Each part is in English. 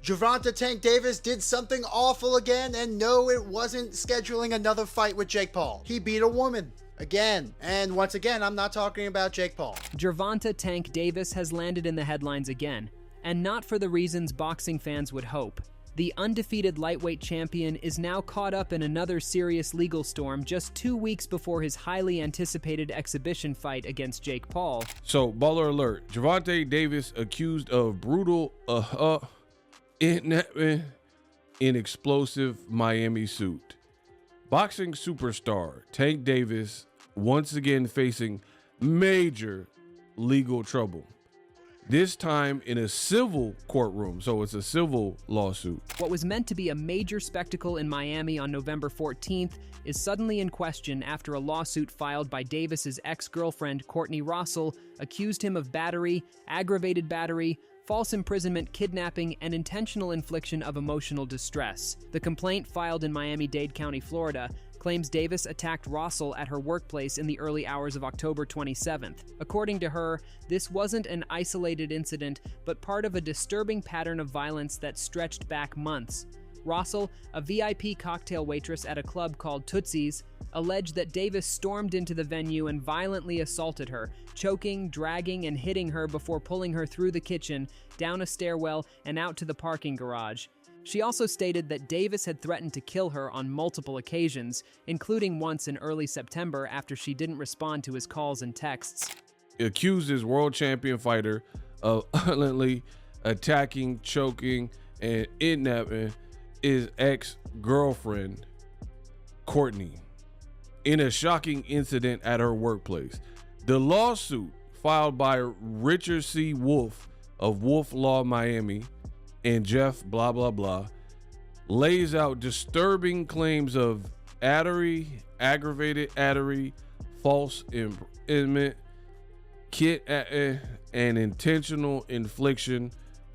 Gervonta Tank Davis did something awful again, and no, it wasn't scheduling another fight with Jake Paul. He beat a woman. Again. And once again, I'm not talking about Jake Paul. Gervonta Tank Davis has landed in the headlines again, and not for the reasons boxing fans would hope. The undefeated lightweight champion is now caught up in another serious legal storm just 2 weeks before his highly anticipated exhibition fight against Jake Paul. So, baller alert, Gervonta Davis accused of brutal in explosive Miami suit. Boxing superstar Tank Davis once again facing major legal trouble. This time in a civil courtroom, so it's a civil lawsuit. What was meant to be a major spectacle in Miami on November 14th is suddenly in question after a lawsuit filed by Davis's ex-girlfriend, Courtney Russell, accused him of battery, aggravated battery, false imprisonment, kidnapping, and intentional infliction of emotional distress. The complaint, filed in Miami-Dade County, Florida, claims Davis attacked Russell at her workplace in the early hours of October 27th. According to her, this wasn't an isolated incident, but part of a disturbing pattern of violence that stretched back months. Russell, a VIP cocktail waitress at a club called Tootsie's, alleged that Davis stormed into the venue and violently assaulted her, choking, dragging, and hitting her before pulling her through the kitchen, down a stairwell, and out to the parking garage. She also stated that Davis had threatened to kill her on multiple occasions, including once in early September after she didn't respond to his calls and texts. He accused his world champion fighter of violently attacking, choking, and kidnapping his ex-girlfriend, Courtney, in a shocking incident at her workplace. The lawsuit, filed by Richard C. Wolf of Wolf Law Miami and Jeff blah blah blah, lays out disturbing claims of battery, aggravated battery, false imprisonment, and intentional infliction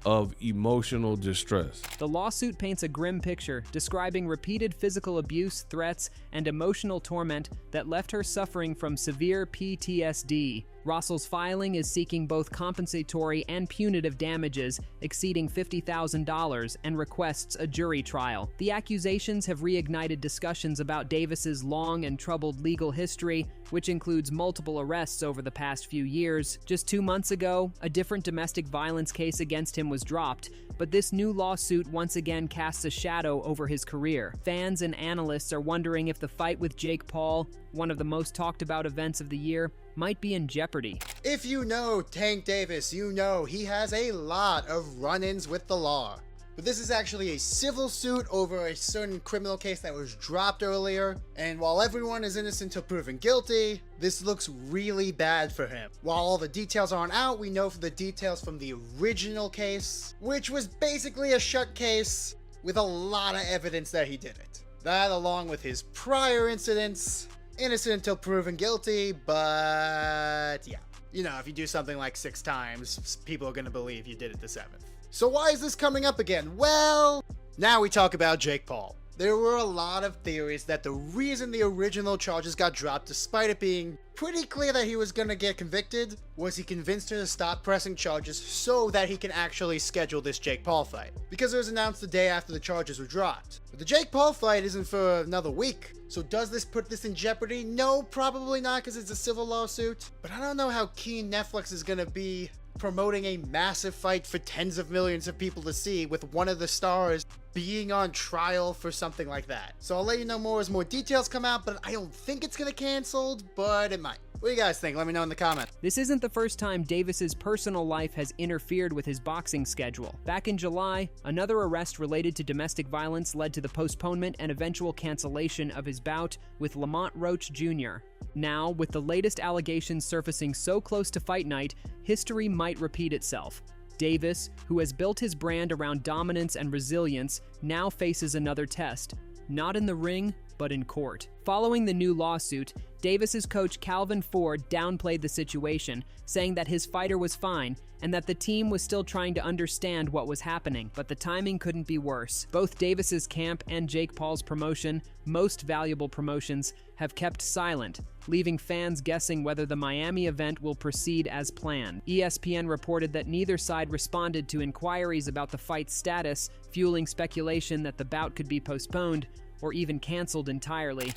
of emotional distress. The lawsuit paints a grim picture, describing repeated physical abuse, threats, and emotional torment that left her suffering from severe PTSD. Russell's filing is seeking both compensatory and punitive damages exceeding $50,000 and requests a jury trial. The accusations have reignited discussions about Davis's long and troubled legal history, which includes multiple arrests over the past few years. Just 2 months ago, a different domestic violence case against him was dropped, but this new lawsuit once again casts a shadow over his career. Fans and analysts are wondering if the fight with Jake Paul, one of the most talked about events of the year, might be in jeopardy. If you know Tank Davis, you know he has a lot of run-ins with the law. But this is actually a civil suit over a certain criminal case that was dropped earlier, and while everyone is innocent until proven guilty, this looks really bad for him. While all the details aren't out, we know the details from the original case, which was basically a shut case with a lot of evidence that he did it. That, along with his prior incidents, innocent until proven guilty, but yeah. You know, if you do something like 6 times, people are gonna believe you did it the 7th. So why is this coming up again? Well, now we talk about Jake Paul. There were a lot of theories that the reason the original charges got dropped, despite it being pretty clear that he was gonna get convicted, was he convinced her to stop pressing charges so that he can actually schedule this Jake Paul fight. Because it was announced the day after the charges were dropped. But the Jake Paul fight isn't for another week. So does this put this in jeopardy? No, probably not, because it's a civil lawsuit. But I don't know how keen Netflix is gonna be promoting a massive fight for tens of millions of people to see with one of the stars being on trial for something like that. So I'll let you know more as more details come out, but I don't think it's gonna get canceled, but it might. What do you guys think? Let me know in the comments. This isn't the first time Davis's personal life has interfered with his boxing schedule. Back in July, another arrest related to domestic violence led to the postponement and eventual cancellation of his bout with Lamont Roach Jr. Now, with the latest allegations surfacing so close to fight night, history might repeat itself. Davis, who has built his brand around dominance and resilience, now faces another test. Not in the ring, but in court. Following the new lawsuit, Davis's coach Calvin Ford downplayed the situation, saying that his fighter was fine and that the team was still trying to understand what was happening, but the timing couldn't be worse. Both Davis's camp and Jake Paul's promotion, Most Valuable Promotions, have kept silent, leaving fans guessing whether the Miami event will proceed as planned. ESPN reported that neither side responded to inquiries about the fight's status, fueling speculation that the bout could be postponed or even canceled entirely.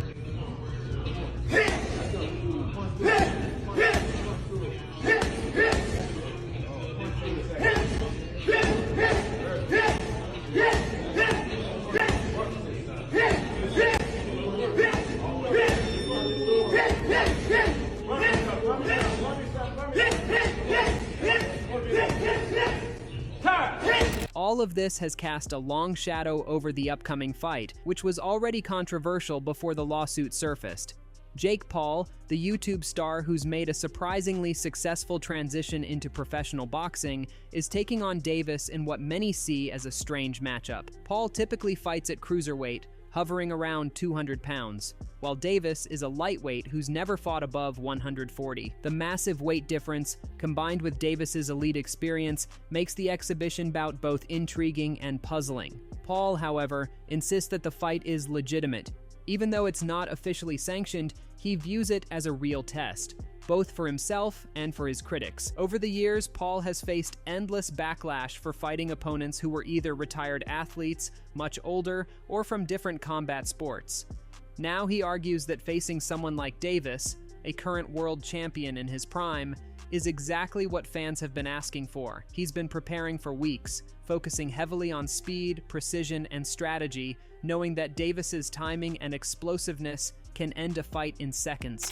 All of this has cast a long shadow over the upcoming fight, which was already controversial before the lawsuit surfaced. Jake Paul, the YouTube star who's made a surprisingly successful transition into professional boxing, is taking on Davis in what many see as a strange matchup. Paul typically fights at cruiserweight, hovering around 200 pounds, while Davis is a lightweight who's never fought above 140. The massive weight difference, combined with Davis's elite experience, makes the exhibition bout both intriguing and puzzling. Paul, however, insists that the fight is legitimate. Even though it's not officially sanctioned, he views it as a real test, both for himself and for his critics. Over the years, Paul has faced endless backlash for fighting opponents who were either retired athletes, much older, or from different combat sports. Now he argues that facing someone like Davis, a current world champion in his prime, is exactly what fans have been asking for. He's been preparing for weeks, focusing heavily on speed, precision, and strategy, knowing that Davis's timing and explosiveness can end a fight in seconds.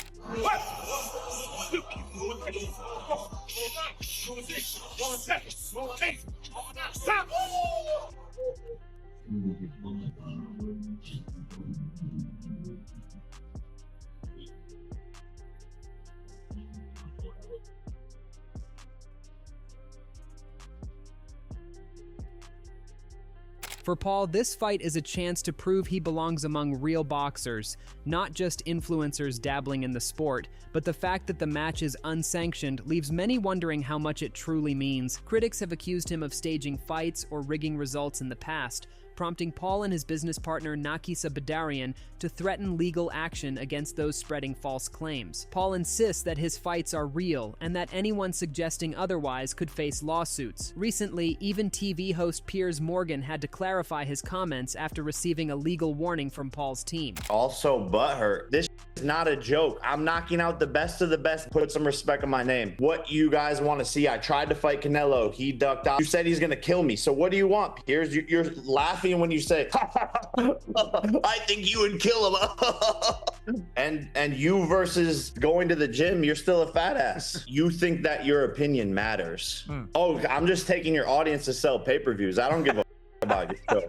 For Paul, this fight is a chance to prove he belongs among real boxers, not just influencers dabbling in the sport, but the fact that the match is unsanctioned leaves many wondering how much it truly means. Critics have accused him of staging fights or rigging results in the past, prompting Paul and his business partner Nakisa Badarian to threaten legal action against those spreading false claims. Paul insists that his fights are real and that anyone suggesting otherwise could face lawsuits. Recently, even TV host Piers Morgan had to clarify his comments after receiving a legal warning from Paul's team. Also butthurt. This is not a joke. I'm knocking out the best of the best. Put some respect on my name. What you guys want to see? I tried to fight Canelo. He ducked out. You said he's going to kill me. So what do you want? Piers, you're laughing when you say, I think you would kill him. and you versus going to the gym, you're still a fat ass. You think that your opinion matters. Oh, I'm just taking your audience to sell pay-per-views. I don't give a about your show.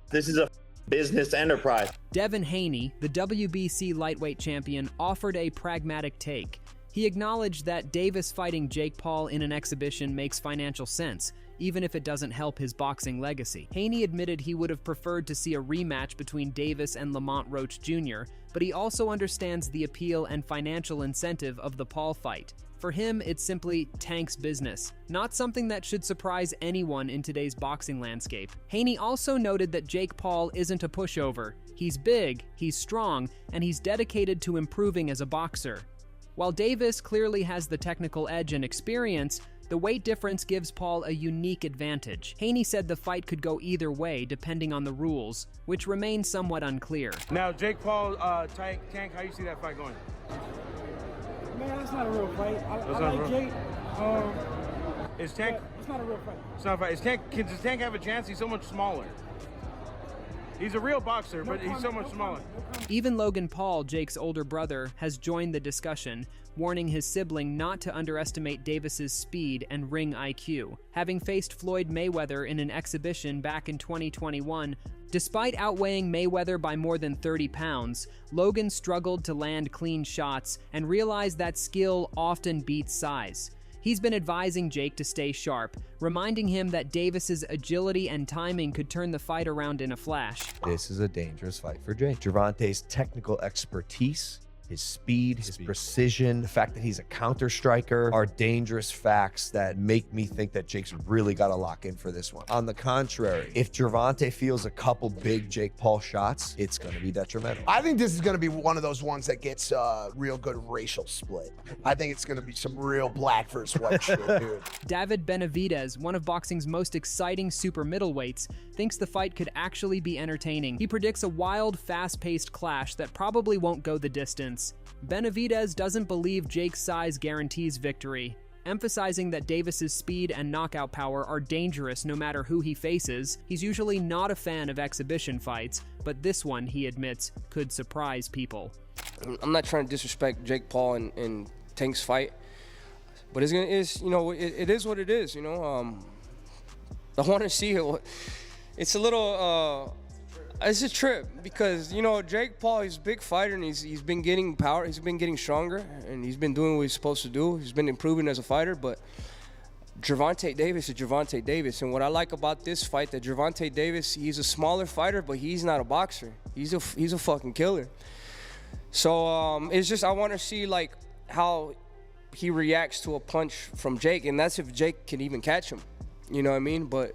This is a business enterprise. Devin Haney, the WBC lightweight champion, offered a pragmatic take. He acknowledged that Davis fighting Jake Paul in an exhibition makes financial sense, even if it doesn't help his boxing legacy. Haney admitted he would have preferred to see a rematch between Davis and Lamont Roach Jr., but he also understands the appeal and financial incentive of the Paul fight. For him, it's simply Tank's business, not something that should surprise anyone in today's boxing landscape. Haney also noted that Jake Paul isn't a pushover. He's big, he's strong, and he's dedicated to improving as a boxer. While Davis clearly has the technical edge and experience, the weight difference gives Paul a unique advantage. Haney said the fight could go either way depending on the rules, which remain somewhat unclear. Now, Jake Paul, Tank, how you see that fight going? Man, that's not a real fight. I like Jake. Is Tank? It's not a real fight. It's not a fight. Does Tank have a chance? He's so much smaller. He's a real boxer, but he's so much smaller. Even Logan Paul, Jake's older brother, has joined the discussion, warning his sibling not to underestimate Davis's speed and ring IQ. Having faced Floyd Mayweather in an exhibition back in 2021, despite outweighing Mayweather by more than 30 pounds, Logan struggled to land clean shots and realized that skill often beats size. He's been advising Jake to stay sharp, reminding him that Davis's agility and timing could turn the fight around in a flash. This is a dangerous fight for Jake. Gervonta's technical expertise, his speed, his precision, the fact that he's a counter striker are dangerous facts that make me think that Jake's really got to lock in for this one. On the contrary, if Gervonta feels a couple big Jake Paul shots, it's going to be detrimental. I think this is going to be one of those ones that gets a real good racial split. I think it's going to be some real black versus white shit, dude. David Benavidez, one of boxing's most exciting super middleweights, thinks the fight could actually be entertaining. He predicts a wild, fast-paced clash that probably won't go the distance. Benavidez doesn't believe Jake's size guarantees victory, emphasizing that Davis's speed and knockout power are dangerous no matter who he faces. He's usually not a fan of exhibition fights, but this one, he admits, could surprise people. I'm not trying to disrespect Jake Paul and Tank's fight, but it is what it is, you know. I want to see it. It's a little. It's a trip because, you know, Jake Paul, he's a big fighter and he's been getting power. He's been getting stronger and he's been doing what he's supposed to do. He's been improving as a fighter, but Gervonta Davis is Gervonta Davis. And what I like about this fight, that Gervonta Davis, he's a smaller fighter, but he's not a boxer. He's a fucking killer. So it's just, I want to see like how he reacts to a punch from Jake, and that's if Jake can even catch him. You know what I mean? But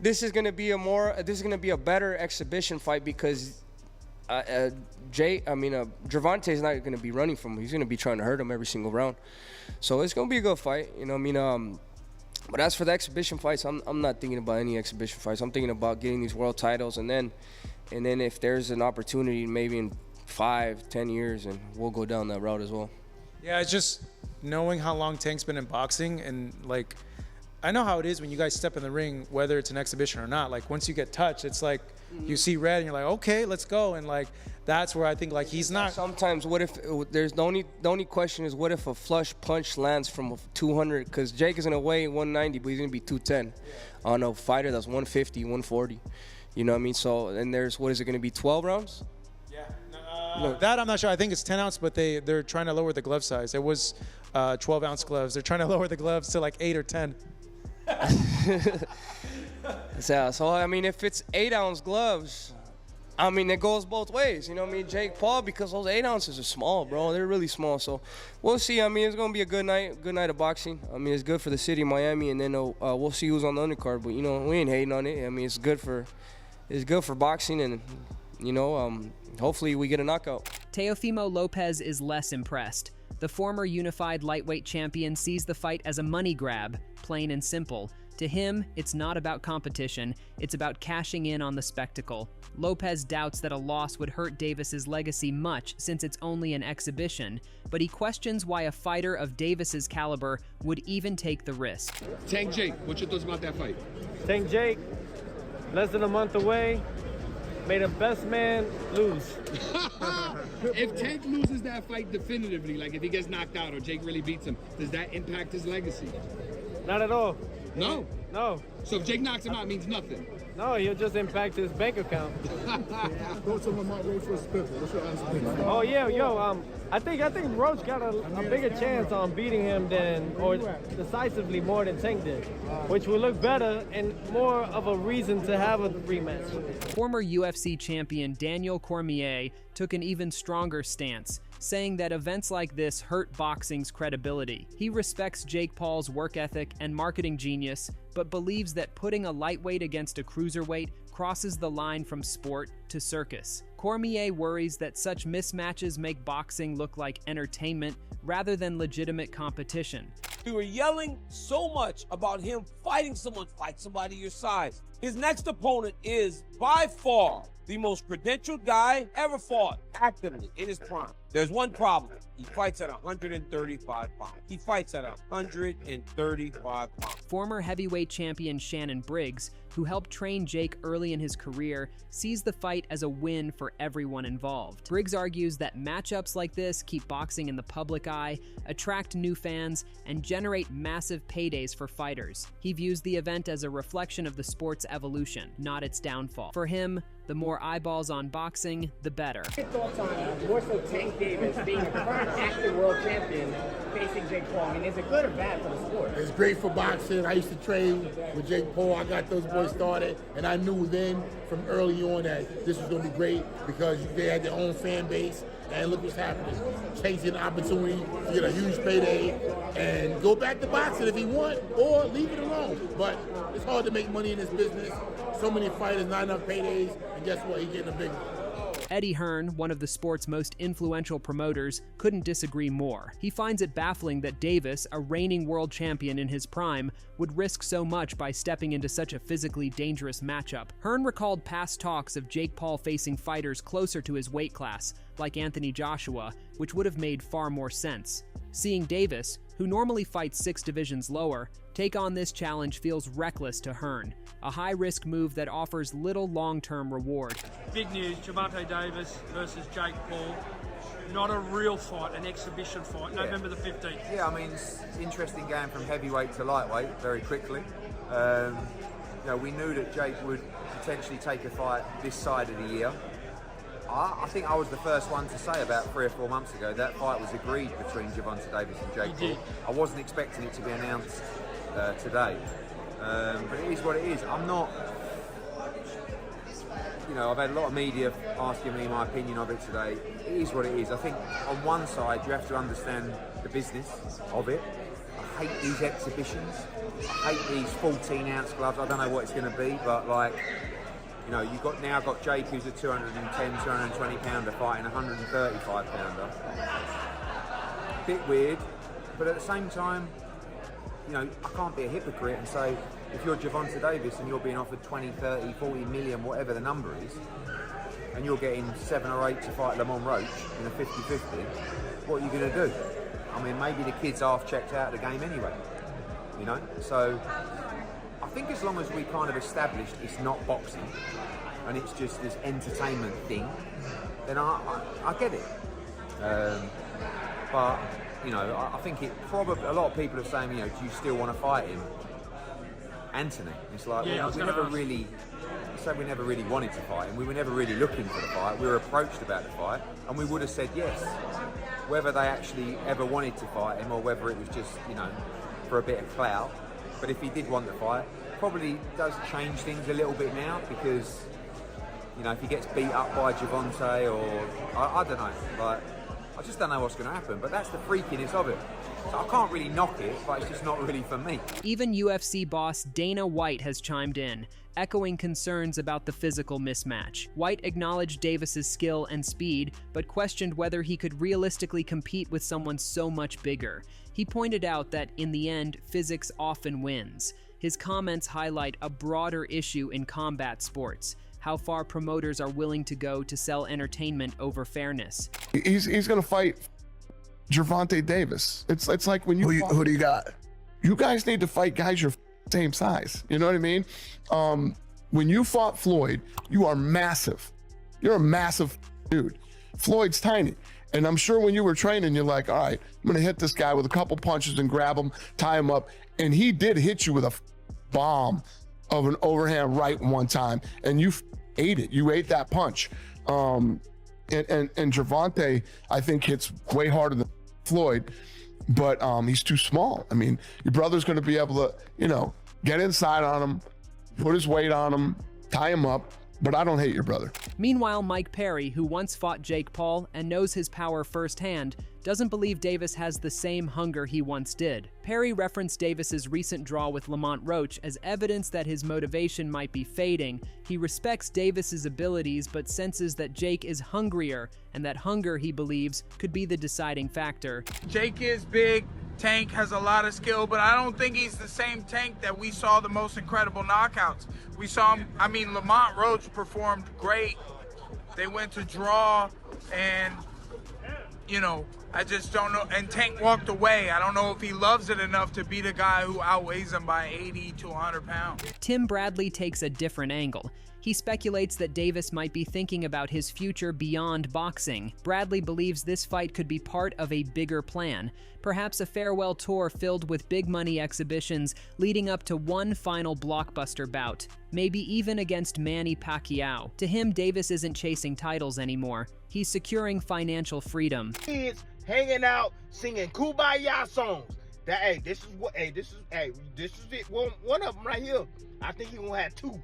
this is gonna be a better exhibition fight because Gervonta is not gonna be running from him. He's gonna be trying to hurt him every single round. So it's gonna be a good fight, you know what I mean? But as for the exhibition fights, I'm not thinking about any exhibition fights. I'm thinking about getting these world titles, and then if there's an opportunity, maybe in 5-10 years, and we'll go down that route as well. Yeah, it's just knowing how long Tank's been in boxing, and like, I know how it is when you guys step in the ring, whether it's an exhibition or not. Like, once you get touched, it's like you see red and you're like, okay, let's go. And like, that's where I think like he's not. Sometimes, what if there's the only question is, what if a flush punch lands from 200? Because Jake is gonna weigh 190, but he's gonna be 210 on a fighter that's 150, 140. You know what I mean? So, and there's, what is it gonna be, 12 rounds? Yeah. That I'm not sure. I think it's 10 ounce, but they're trying to lower the glove size. It was 12 ounce gloves. They're trying to lower the gloves to like 8 or 10. So I mean, if it's 8-ounce gloves, I mean, it goes both ways. You know what I mean? Jake Paul, because those 8 ounces are small, bro. They're really small. So we'll see. I mean, it's gonna be a good night of boxing. I mean, it's good for the city of Miami, and then we'll see who's on the undercard. But you know, we ain't hating on it. I mean, it's good for boxing, and you know, hopefully we get a knockout. Teofimo Lopez is less impressed. The former unified lightweight champion sees the fight as a money grab, plain and simple. To him, it's not about competition, it's about cashing in on the spectacle. Lopez doubts that a loss would hurt Davis's legacy much since it's only an exhibition, but he questions why a fighter of Davis's caliber would even take the risk. Tank Jake, what's your thoughts about that fight? Tank Jake, less than a month away, may the best man lose. If Tank loses that fight definitively, like if he gets knocked out or Jake really beats him, does that impact his legacy? Not at all. No? No. So if Jake knocks him out, it means nothing? No, he'll just impact his bank account. Oh yeah, I think Roach got a bigger chance on beating him or decisively more than Tank did, which will look better and more of a reason to have a rematch. Former UFC champion Daniel Cormier took an even stronger stance, saying that events like this hurt boxing's credibility. He respects Jake Paul's work ethic and marketing genius, but believes that putting a lightweight against a cruiserweight crosses the line from sport to circus. Cormier worries that such mismatches make boxing look like entertainment rather than legitimate competition. We were yelling so much about him fighting someone, fight somebody your size. His next opponent is by far the most credentialed guy ever fought actively in his prime. There's one problem. He fights at 135 pounds. He fights at 135 pounds. Former heavyweight champion Shannon Briggs, who helped train Jake early in his career, sees the fight as a win for everyone involved. Briggs argues that matchups like this keep boxing in the public eye, attract new fans, and generate massive paydays for fighters. He views the event as a reflection of the sport's evolution, not its downfall. For him, the more eyeballs on boxing, the better. Your thoughts on more so Tank Davis being a current active world champion facing Jake Paul? I mean, is it good or bad for the sport? It's great for boxing. I used to train with Jake Paul. I got those boys started, and I knew then from early on that this was going to be great because they had their own fan base. And look what's happening. Chasing an opportunity to get a huge payday and go back to boxing if he want, or leave it alone. But it's hard to make money in this business. So many fighters, not enough paydays, and guess what? He's getting a big one. Eddie Hearn, one of the sport's most influential promoters, couldn't disagree more. He finds it baffling that Davis, a reigning world champion in his prime, would risk so much by stepping into such a physically dangerous matchup. Hearn recalled past talks of Jake Paul facing fighters closer to his weight class, like Anthony Joshua, which would have made far more sense. Seeing Davis, who normally fights 6 divisions lower, take on this challenge feels reckless to Hearn, a high-risk move that offers little long-term reward. Big news, Gervonta Davis versus Jake Paul. Not a real fight, an exhibition fight, November the 15th. Yeah, I mean, it's interesting going from heavyweight to lightweight very quickly. We knew that Jake would potentially take a fight this side of the year. I think I was the first one to say about 3 or 4 months ago that fight was agreed between Gervonta Davis and Jake Paul. I wasn't expecting it to be announced today, but it is what it is. I'm not, I've had a lot of media asking me my opinion of it today. It is what it is. I think on one side you have to understand the business of it. I hate these exhibitions. I hate these 14-ounce gloves. I don't know what it's going to be, but you've now got Jake, who's a 210, 220 pounder fighting a 135 pounder. Bit weird, but at the same time, I can't be a hypocrite and say, if you're Gervonta Davis and you're being offered 20, 30, 40 million, whatever the number is, and you're getting 7 or 8 to fight Lamont Roach in a 50-50, what are you going to do? I mean, maybe the kid's half checked out of the game anyway, So I think as long as we kind of established it's not boxing and it's just this entertainment thing, then I get it. But I think it probably, a lot of people are saying, do you still want to fight him? Anthony. It's like, we never really wanted to fight him. We were never really looking for the fight. We were approached about the fight, and we would have said yes. Whether they actually ever wanted to fight him or whether it was just, for a bit of clout. But if he did want the fight, probably does change things a little bit now because, if he gets beat up by Gervonta or, I don't know, I just don't know what's going to happen, but that's the freakiness of it. So I can't really knock it, but it's just not really for me. Even UFC boss Dana White has chimed in, echoing concerns about the physical mismatch. White acknowledged Davis's skill and speed, but questioned whether he could realistically compete with someone so much bigger. He pointed out that, in the end, physics often wins. His comments highlight a broader issue in combat sports: how far promoters are willing to go to sell entertainment over fairness. He's going to fight Gervonta Davis. It's like when who do you got? You guys need to fight guys your same size. You know what I mean? When you fought Floyd, you are massive. You're a massive dude. Floyd's tiny. And I'm sure when you were training, you're like, all right, I'm going to hit this guy with a couple punches and grab him, tie him up. And he did hit you with a bomb of an overhand right one time. And you ate it. You ate that punch. And Gervonta, I think, hits way harder than Floyd, but he's too small. I mean, your brother's going to be able to, get inside on him, put his weight on him, tie him up, but I don't hate your brother. Meanwhile, Mike Perry, who once fought Jake Paul and knows his power firsthand, doesn't believe Davis has the same hunger he once did. Perry referenced Davis's recent draw with Lamont Roach as evidence that his motivation might be fading. He respects Davis's abilities, but senses that Jake is hungrier, and that hunger, he believes, could be the deciding factor. Jake is big. Tank has a lot of skill, but I don't think he's the same Tank that we saw the most incredible knockouts. We saw him, Lamont Roach performed great. They went to draw, and, I just don't know. And Tank walked away. I don't know if he loves it enough to beat a guy who outweighs him by 80 to 100 pounds. Tim Bradley takes a different angle. He speculates that Davis might be thinking about his future beyond boxing. Bradley believes this fight could be part of a bigger plan, perhaps a farewell tour filled with big money exhibitions leading up to one final blockbuster bout. maybe even against Manny Pacquiao. To him, Davis isn't chasing titles anymore. He's securing financial freedom. Kids hanging out, singing Kumbaya songs. This is it. One of them right here. I think he gonna have two.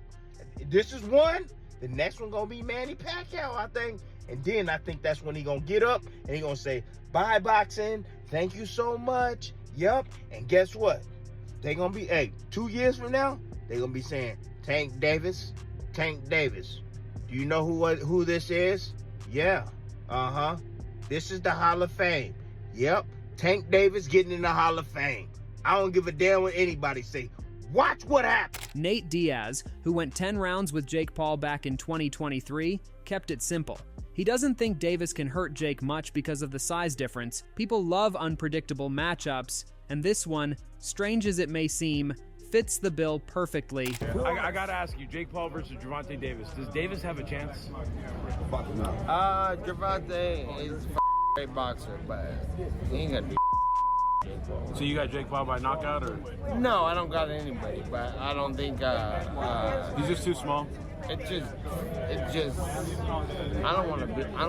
This is one. The next one gonna be Manny Pacquiao, I think. And then I think that's when he gonna get up and he gonna say, bye boxing, thank you so much. Yup. And guess what? They gonna be, 2 years from now, they gonna be saying, Tank Davis. Do you know who this is? Yeah. This is the Hall of Fame. Yep. Tank Davis getting in the Hall of Fame. I don't give a damn what anybody say. Watch what happens. Nate Diaz, who went 10 rounds with Jake Paul back in 2023, kept it simple. He doesn't think Davis can hurt Jake much because of the size difference. People love unpredictable matchups, and this one, strange as it may seem, fits the bill perfectly. I gotta ask you, Jake Paul versus Gervonta Davis. Does Davis have a chance? Gervonta is a great boxer, but he ain't gonna be. So you got Jake Paul by knockout, or? No, I don't got anybody, but I don't think he's just too small. It just I don't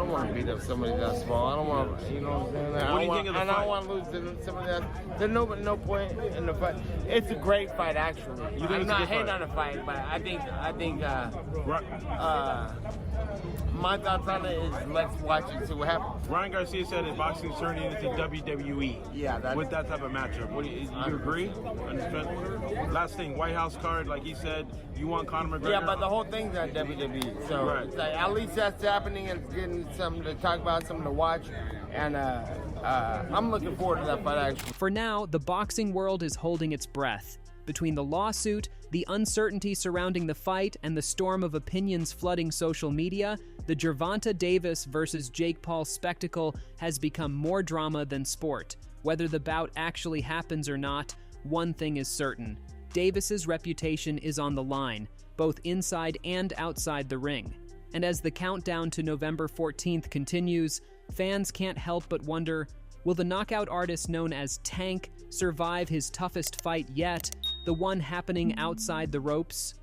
want to beat up somebody that small. I don't want to, you know what I'm saying? What do you think of the fight? I don't want to lose to somebody that. There's no point in the fight. It's a great fight, actually. I'm not hating on the fight, but I think my thoughts on it is let's watch it and see what happens. Ryan Garcia said his boxing is turning into WWE. Yeah, with that type of matchup. What do you agree? Last thing, White House card, like he said, you want Conor McGregor? Yeah, but the whole thing's on WWE, so right. It's like, at least that's happening and it's getting something to talk about, something to watch, and I'm looking forward to that fight actually. For now, the boxing world is holding its breath. Between the lawsuit, the uncertainty surrounding the fight, and the storm of opinions flooding social media, the Gervonta Davis versus Jake Paul spectacle has become more drama than sport. Whether the bout actually happens or not, one thing is certain. Davis's reputation is on the line, both inside and outside the ring. And as the countdown to November 14th continues, fans can't help but wonder, will the knockout artist known as Tank survive his toughest fight yet, the one happening outside the ropes?